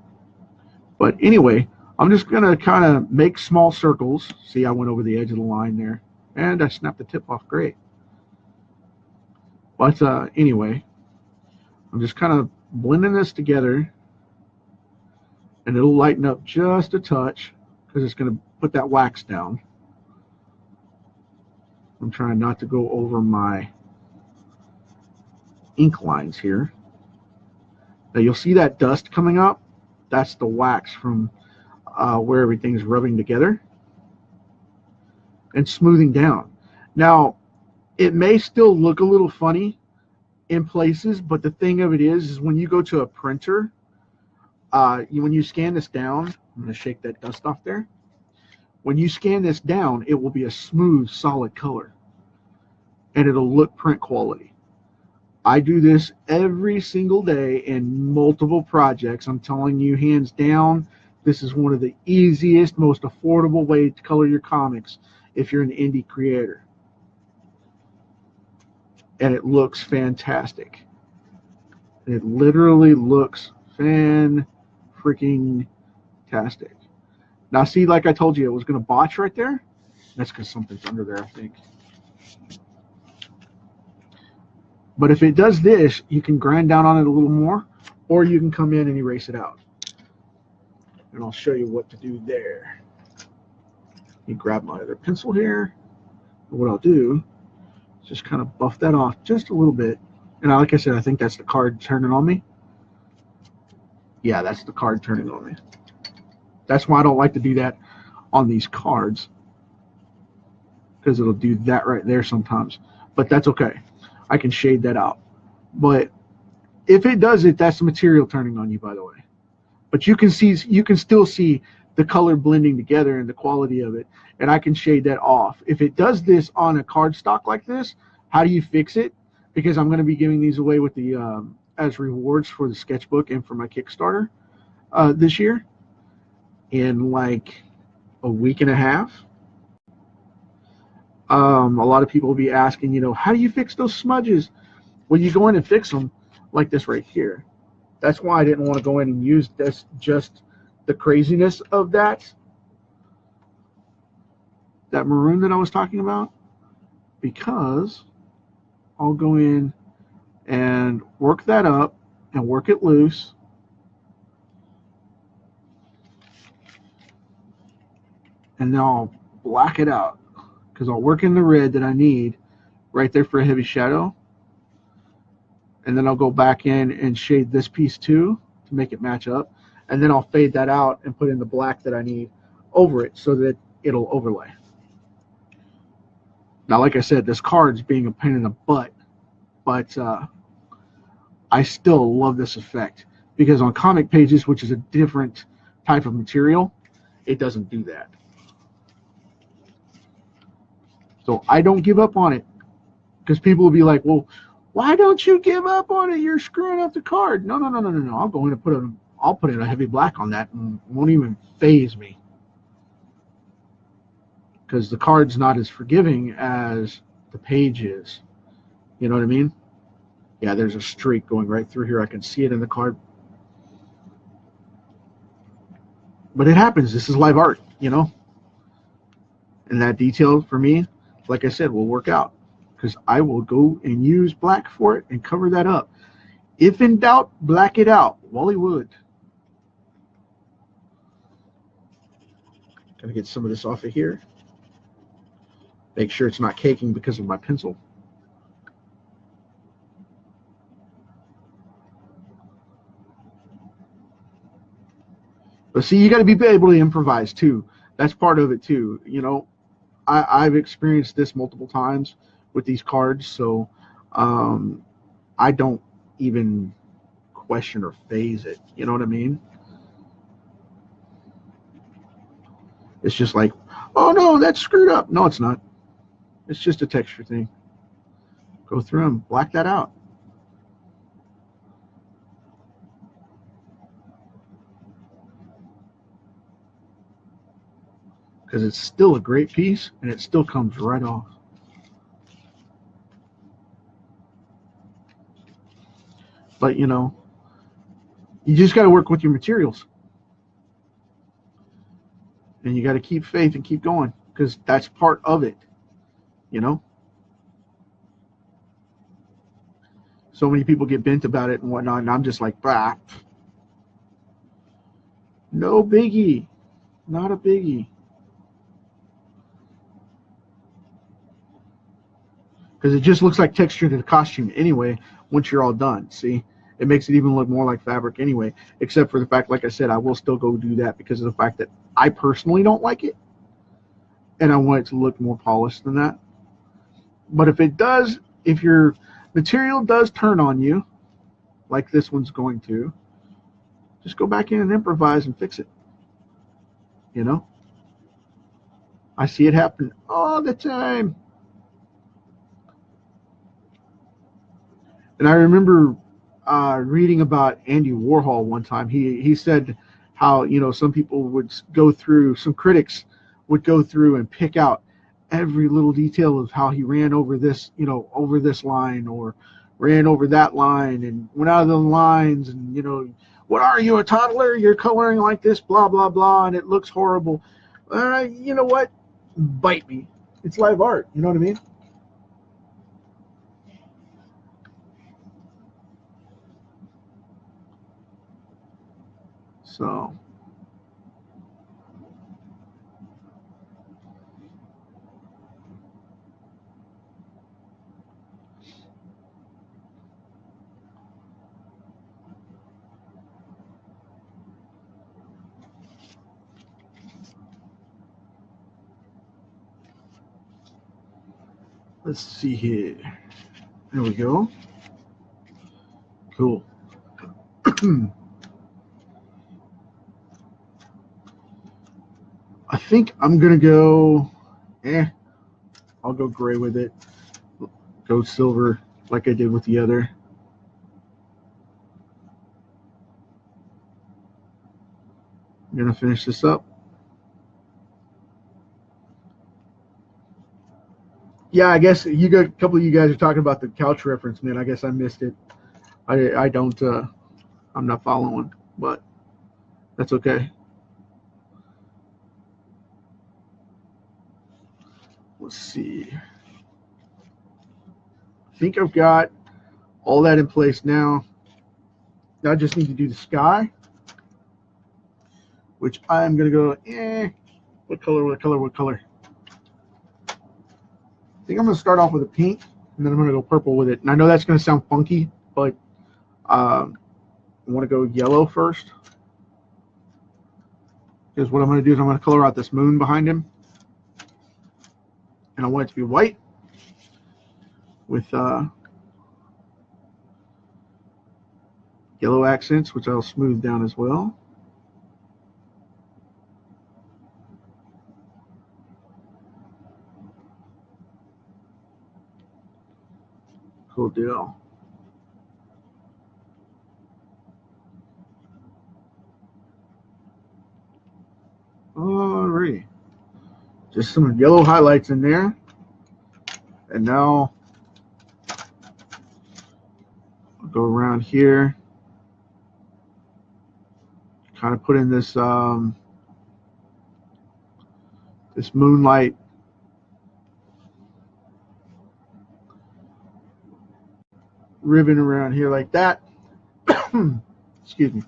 but anyway, I'm just going to kind of make small circles. See, I went over the edge of the line there, and I snapped the tip off. Great. But anyway, I'm just kind of blending this together, and it'll lighten up just a touch because it's going to put that wax down. I'm trying not to go over my ink lines here. Now you'll see that dust coming up. That's the wax from where everything's rubbing together and smoothing down. Now, it may still look a little funny in places, but the thing of it is when you go to a printer, when you scan this down, I'm going to shake that dust off there. When you scan this down, it will be a smooth, solid color, and it'll look print quality. I do this every single day in multiple projects. I'm telling you, hands down, this is one of the easiest, most affordable ways to color your comics if you're an indie creator. And it looks fantastic. It literally looks fan-freaking-tastic. Now, see, like I told you, it was going to botch right there. That's because something's under there, I think. But if it does this, you can grind down on it a little more, or you can come in and erase it out. And I'll show you what to do there. Let me grab my other pencil here. And what I'll do is just kind of buff that off just a little bit. And like I said, I think that's the card turning on me. Yeah, that's the card turning on me. That's why I don't like to do that on these cards, because it'll do that right there sometimes. But that's okay. I can shade that out. But if it does it, that's the material turning on you, by the way. But you can still see the color blending together and the quality of it, and I can shade that off. If it does this on a cardstock like this, how do you fix it? Because I'm going to be giving these away with the as rewards for the sketchbook and for my Kickstarter this year in like a week and a half. A lot of people will be asking, you know, how do you fix those smudges? Well, you go in and fix them like this right here. That's why I didn't want to go in and use this, just the craziness of that maroon that I was talking about, because I'll go in and work that up and work it loose. And then I'll black it out, because I'll work in the red that I need right there for a heavy shadow. And then I'll go back in and shade this piece too to make it match up. And then I'll fade that out and put in the black that I need over it so that it'll overlay. Now, like I said, this card's being a pain in the butt, but I still love this effect because on comic pages, which is a different type of material, it doesn't do that. So I don't give up on it, because people will be like, well, why don't you give up on it? You're screwing up the card. No. I'll go in and I'll put in a heavy black on that, and it won't even faze me, because the card's not as forgiving as the page is. You know what I mean? Yeah, there's a streak going right through here. I can see it in the card. But it happens. This is live art, you know? And that detail, for me, like I said, will work out, because I will go and use black for it and cover that up. If in doubt, black it out. Wally Wood. Gonna get some of this off of here. Make sure it's not caking because of my pencil. But see, you got to be able to improvise too. That's part of it too. You know, I've experienced this multiple times with these cards, so I don't even question or phase it. You know what I mean? It's just like, oh no, that's screwed up. No, it's not. It's just a texture thing. Go through and black that out. Because it's still a great piece, and it still comes right off. But, you know, you just got to work with your materials. And you got to keep faith and keep going, because that's part of it, you know? So many people get bent about it and whatnot, and I'm just like, bah. No biggie. Not a biggie. Because it just looks like texture to the costume anyway once you're all done. See, it makes it even look more like fabric anyway, except for the fact, like I said, I will still go do that because of the fact that I personally don't like it, and I want it to look more polished than that. But if it does, if your material does turn on you, like this one's going to, just go back in and improvise and fix it. You know, I see it happen all the time. And I remember reading about Andy Warhol one time. He said how, you know, some people would go through, some critics would go through and pick out every little detail of how he ran over this, you know, over this line, or ran over that line and went out of the lines, and, you know, what are you, a toddler? You're coloring like this, blah, blah, blah, and it looks horrible. You know what? Bite me. It's live art. You know what I mean? So, let's see here. There we go. Cool. I think I'm going to go, I'll go gray with it. Go silver like I did with the other. I'm going to finish this up. Yeah, I guess you got a couple of you guys are talking about the couch reference, man. I guess I missed it. I don't, I'm not following, but that's okay. Let's see. I think I've got all that in place now. Now I just need to do the sky, which I'm going to go, what color, what color, what color? I think I'm going to start off with a pink, and then I'm going to go purple with it. And I know that's going to sound funky, but I want to go yellow first. Because what I'm going to do is I'm going to color out this moon behind him. And I want it to be white with yellow accents, which I'll smooth down as well. Cool deal. Alrighty. Just some yellow highlights in there. And now I'll go around here. Kind of put in this this moonlight ribbon around here like that. Excuse me.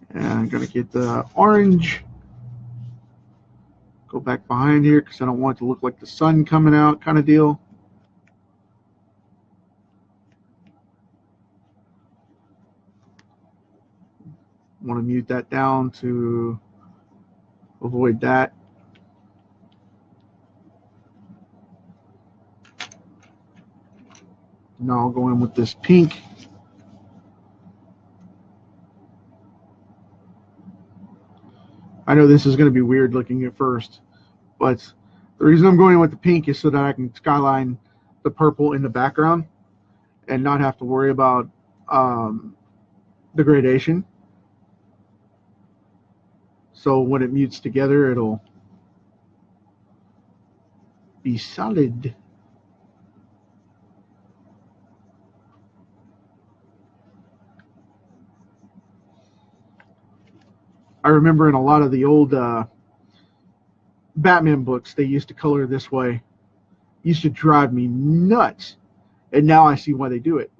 And I'm going to get the orange. Go back behind here because I don't want it to look like the sun coming out kind of deal. Want to mute that down to avoid that. Now I'll go in with this pink. I know this is going to be weird looking at first, but the reason I'm going with the pink is so that I can skyline the purple in the background and not have to worry about the gradation. So when it mutes together, it'll be solid. I remember in a lot of the old Batman books, they used to color this way. It used to drive me nuts. And now I see why they do it.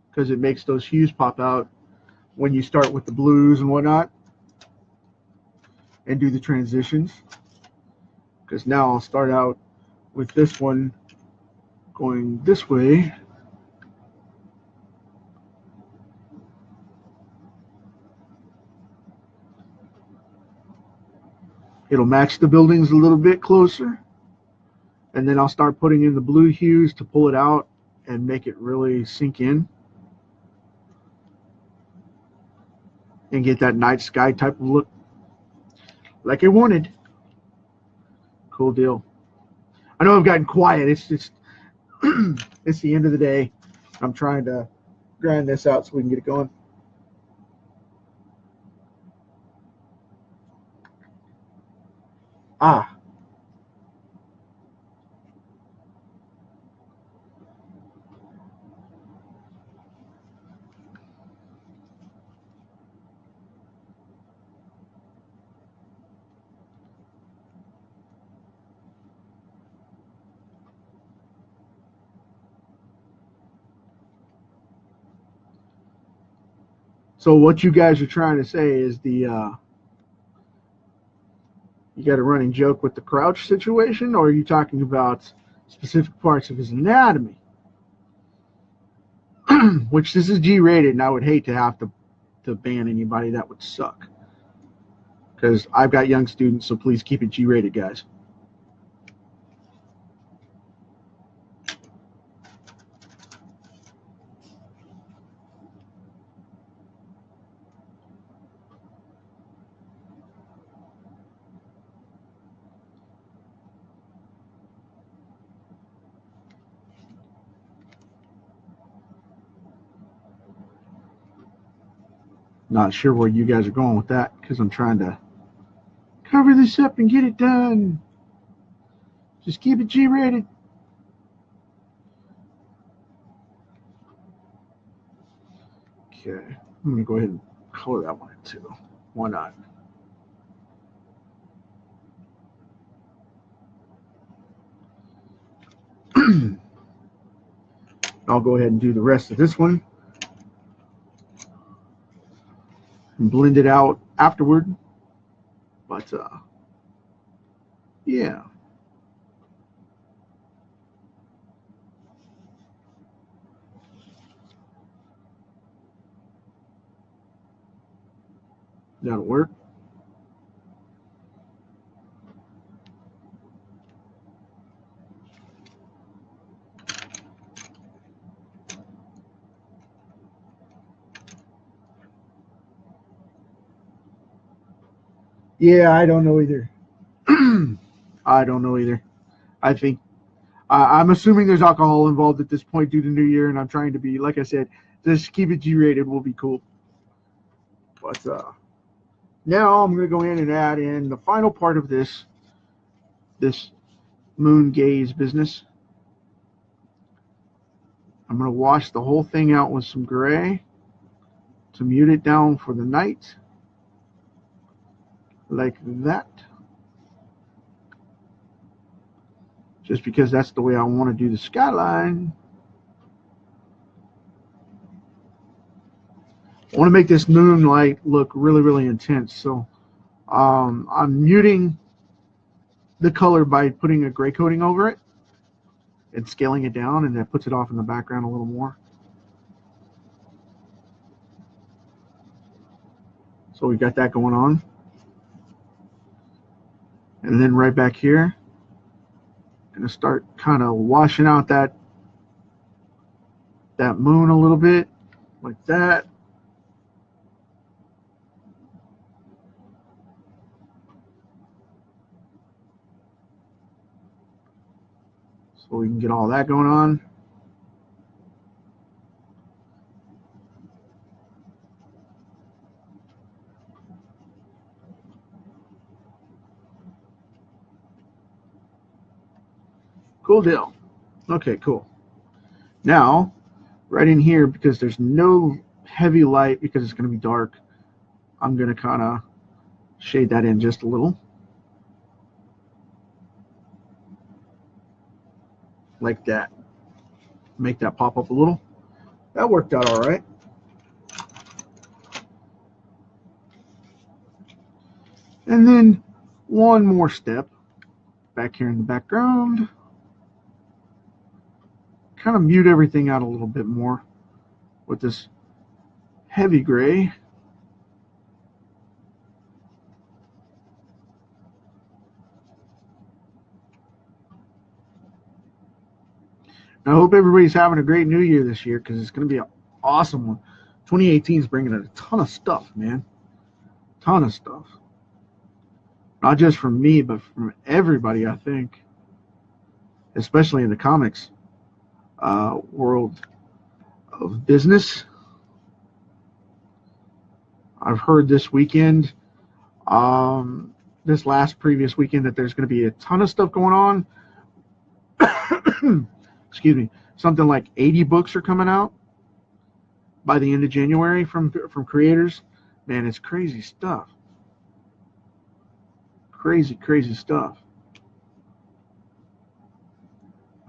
Because it makes those hues pop out when you start with the blues and whatnot. And do the transitions. Because now I'll start out with this one going this way. It'll match the buildings a little bit closer. And then I'll start putting in the blue hues to pull it out and make it really sink in. And get that night sky type of look like I wanted. Cool deal. I know I've gotten quiet. It's just it's the end of the day. I'm trying to grind this out so we can get it going. Ah. So what you guys are trying to say is you got a running joke with the crouch situation, or are you talking about specific parts of his anatomy? Which this is G-rated, and I would hate to have to ban anybody. That would suck. Because I've got young students, so please keep it G-rated, guys. Not sure where you guys are going with that because I'm trying to cover this up and get it done. Just keep it G-rated. Okay, I'm going to go ahead and color that one too. Why not? I'll go ahead and do the rest of this one and blend it out afterward. But yeah. That'll work. Yeah, I don't know either. I don't know either. I think I'm assuming there's alcohol involved at this point due to New Year, and I'm trying to be, like I said, just keep it G-rated will be cool. But now I'm going to go in and add in the final part of this moon gaze business. I'm going to wash the whole thing out with some gray to mute it down for the night, like that. Just because that's the way I want to do the skyline. I want to make this moonlight look really, really intense. So I'm muting the color by putting a gray coating over it and scaling it down, and that puts it off in the background a little more. So we got that going on. And then right back here, I'm going to start kind of washing out that moon a little bit, like that. So we can get all that going on. Cool deal. Okay, cool. Now, right in here, because there's no heavy light, because it's going to be dark, I'm going to kind of shade that in just a little. Like that. Make that pop up a little. That worked out all right. And then one more step back here in the background. Kind of mute everything out a little bit more with this heavy gray. I hope everybody's having a great new year this year, because it's going to be an awesome one. 2018 is bringing a ton of stuff, man. Ton of stuff. Not just from me, but from everybody, I think. Especially in the comics world of business. I've heard this weekend, this previous weekend, that there's going to be a ton of stuff going on. Excuse me. Something like 80 books are coming out by the end of January from creators. Man, it's crazy stuff. Crazy, crazy stuff.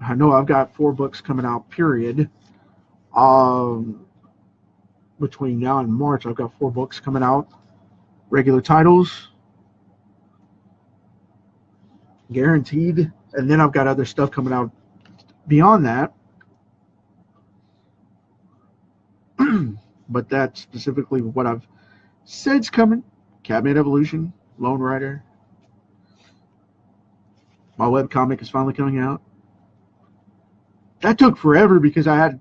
I know I've got 4 books coming out, period. Between now and March, I've got 4 books coming out. Regular titles. Guaranteed. And then I've got other stuff coming out beyond that. But that's specifically what I've said's coming. Cabinet Evolution, Lone Rider. My webcomic is finally coming out. That took forever because I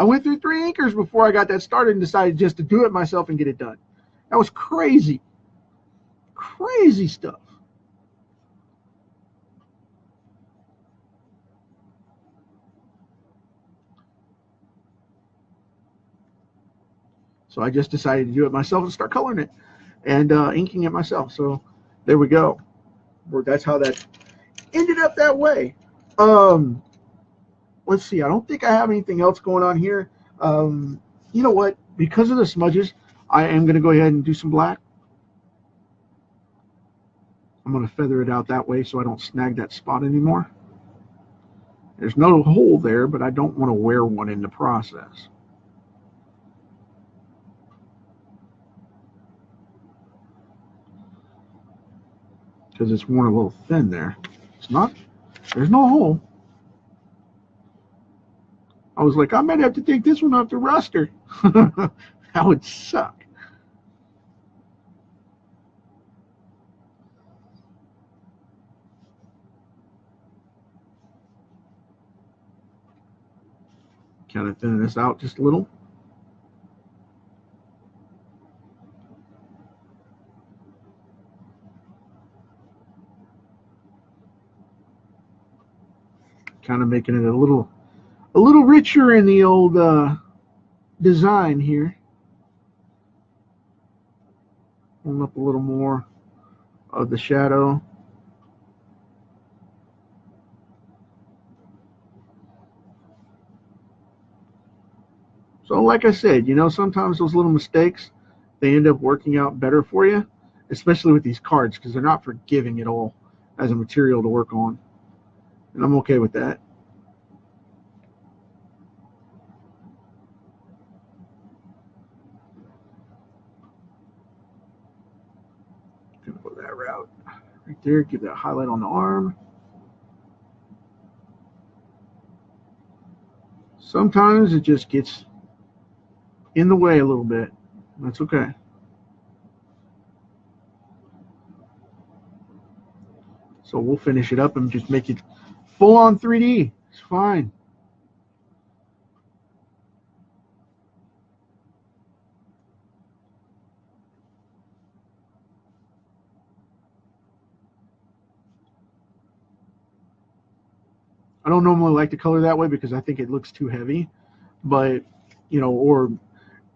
went through 3 inkers before I got that started and decided just to do it myself and get it done. That was crazy. Crazy stuff. So I just decided to do it myself and start coloring it and inking it myself. So there we go. That's how that ended up that way. Let's see. I don't think I have anything else going on here. You know what? Because of the smudges, I am going to go ahead and do some black. I'm going to feather it out that way so I don't snag that spot anymore. There's no hole there, but I don't want to wear one in the process. Because it's worn a little thin there. It's not. There's no hole. I was like, I might have to take this one off the roster. That would suck. Kind of thin this out just a little. kind of making it a little richer in the old design here. Pulling up a little more of the shadow. So like I said, you know, sometimes those little mistakes, they end up working out better for you, especially with these cards, because they're not forgiving at all as a material to work on. And I'm okay with that. Gonna go that route right there, give that highlight on the arm. Sometimes it just gets in the way a little bit. That's okay. So we'll finish it up and just make it full on 3D. It's fine. I don't normally like to color that way because I think it looks too heavy, but you know, or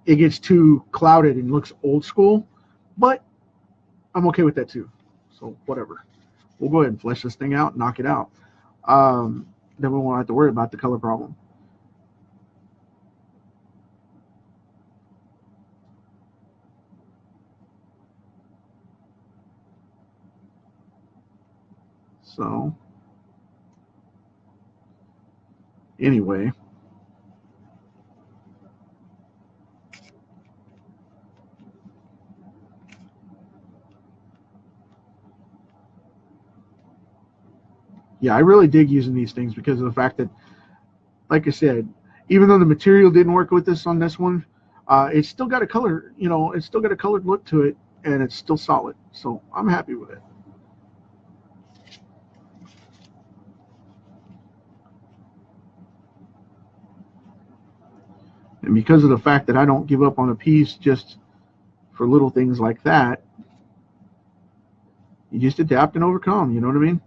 it gets too clouded and looks old school, but I'm okay with that too. So whatever. We'll go ahead and flesh this thing out, knock it out. Then we won't have to worry about the color problem. So anyway, yeah, I really dig using these things because of the fact that, like I said, even though the material didn't work with this on this one, it's still got a color, you know, it's still got a colored look to it, and it's still solid. So I'm happy with it. And because of the fact that I don't give up on a piece just for little things like that, you just adapt and overcome, you know what I mean?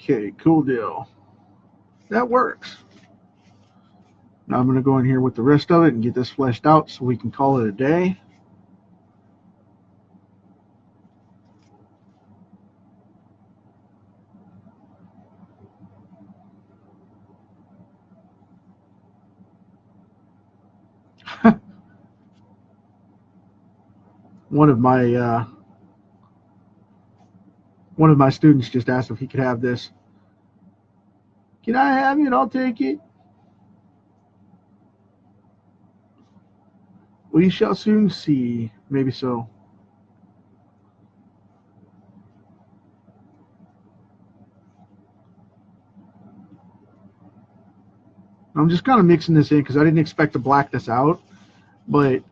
Okay, cool deal. That works. Now I'm going to go in here with the rest of it and get this fleshed out so we can call it a day. One of my students just asked if he could have this. Can I have it? I'll take it. We shall soon see. Maybe so. I'm just kind of mixing this in because I didn't expect to black this out, but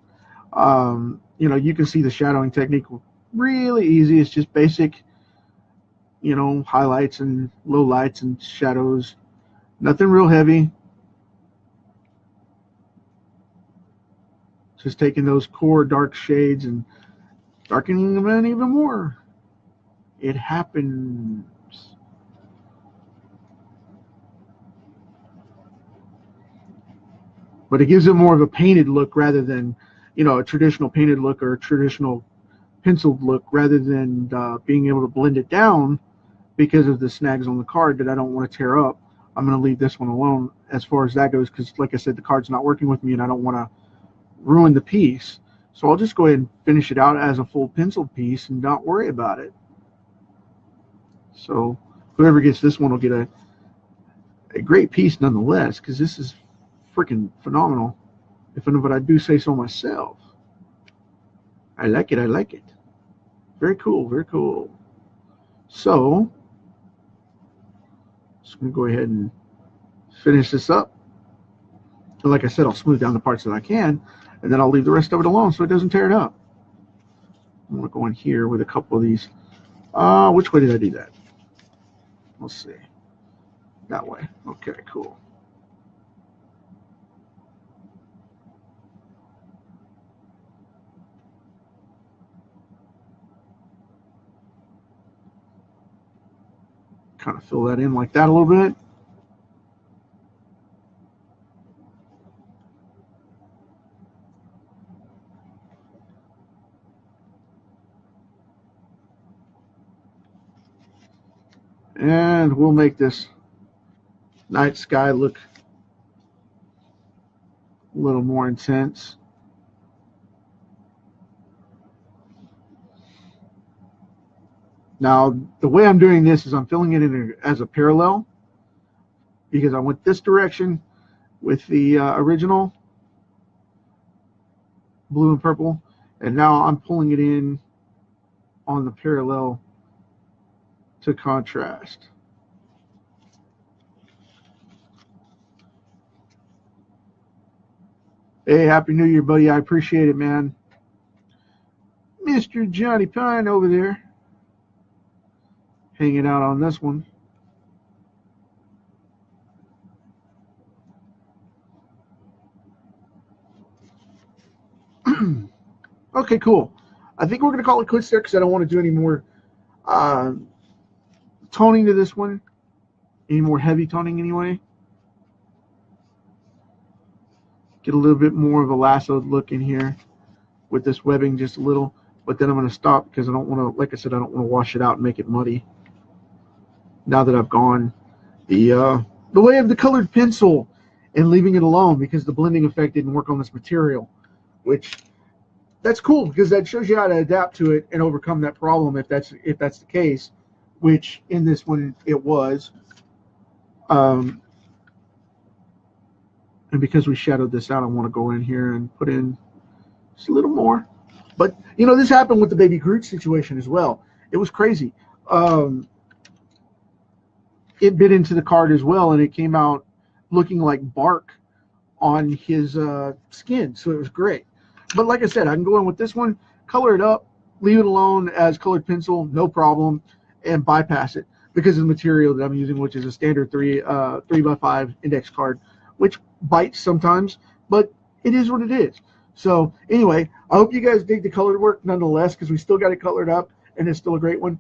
you know, you can see the shadowing technique really easy. It's just basic, you know, highlights and lowlights and shadows. Nothing real heavy. Just taking those core dark shades and darkening them in even more. It happens. But it gives it more of a painted look rather than, you know, a traditional painted look or a traditional penciled look, rather than being able to blend it down because of the snags on the card that I don't want to tear up. I'm going to leave this one alone as far as that goes because, like I said, the card's not working with me and I don't want to ruin the piece. So I'll just go ahead and finish it out as a full penciled piece and not worry about it. So whoever gets this one will get a great piece nonetheless, because this is freaking phenomenal, but I do say so myself. I like it. I like it. Very cool. Very cool. So just going to go ahead and finish this up. And like I said, I'll smooth down the parts that I can and then I'll leave the rest of it alone so it doesn't tear it up. I'm going to go in here with a couple of these. Which way did I do that? Let's see. That way. Okay, cool. Kind of fill that in like that a little bit. And we'll make this night sky look a little more intense. Now, the way I'm doing this is I'm filling it in as a parallel, because I went this direction with the original blue and purple, and now I'm pulling it in on the parallel to contrast. Hey, Happy New Year, buddy. I appreciate it, man. Mr. Johnny Pine over there, hanging out on this one. Okay, cool. I think we're going to call it quits there because I don't want to do any more toning to this one. Any more heavy toning anyway. Get a little bit more of a lassoed look in here with this webbing just a little. But then I'm going to stop because I don't want to, like I said, I don't want to wash it out and make it muddy. Now that I've gone the way of the colored pencil and leaving it alone because the blending effect didn't work on this material, which that's cool because that shows you how to adapt to it and overcome that problem if that's the case, which in this one it was. And because we shadowed this out, I want to go in here and put in just a little more. But you know, this happened with the Baby Groot situation as well. It was crazy. It bit into the card as well, and it came out looking like bark on his skin, so it was great. But like I said, I can go in with this one, color it up, leave it alone as colored pencil, no problem, and bypass it because of the material that I'm using, which is a standard 3x5 index card, which bites sometimes, but it is what it is. So anyway, I hope you guys dig the colored work nonetheless, because we still got it colored up, and it's still a great one.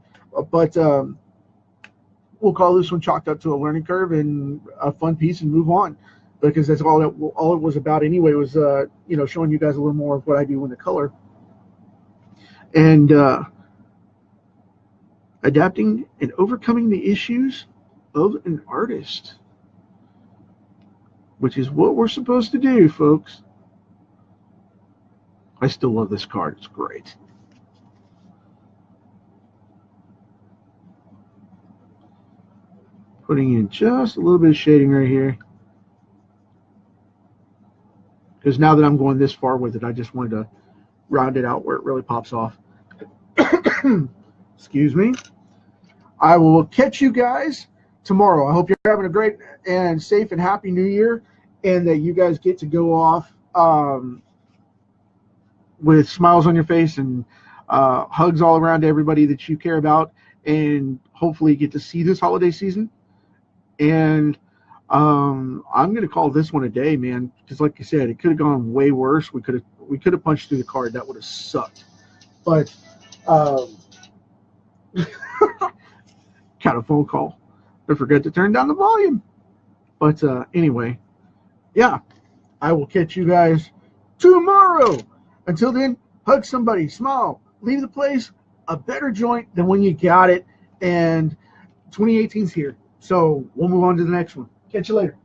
But we'll call this one chalked up to a learning curve and a fun piece and move on, because that's all it was about anyway, was you know, showing you guys a little more of what I do in the color and adapting and overcoming the issues of an artist, which is what we're supposed to do, folks. I still love this card. It's great. Putting in just a little bit of shading right here, because now that I'm going this far with it, I just wanted to round it out where it really pops off. Excuse me. I will catch you guys tomorrow. I hope you're having a great and safe and happy New Year, and that you guys get to go off with smiles on your face and hugs all around to everybody that you care about, and hopefully get to see this holiday season. And I'm gonna call this one a day, man, because like I said, it could have gone way worse. We could have punched through the card. That would have sucked. But got a phone call. I forgot to turn down the volume. But anyway, yeah, I will catch you guys tomorrow. Until then, hug somebody, smile, leave the place a better joint than when you got it. And 2018's here. So we'll move on to the next one. Catch you later.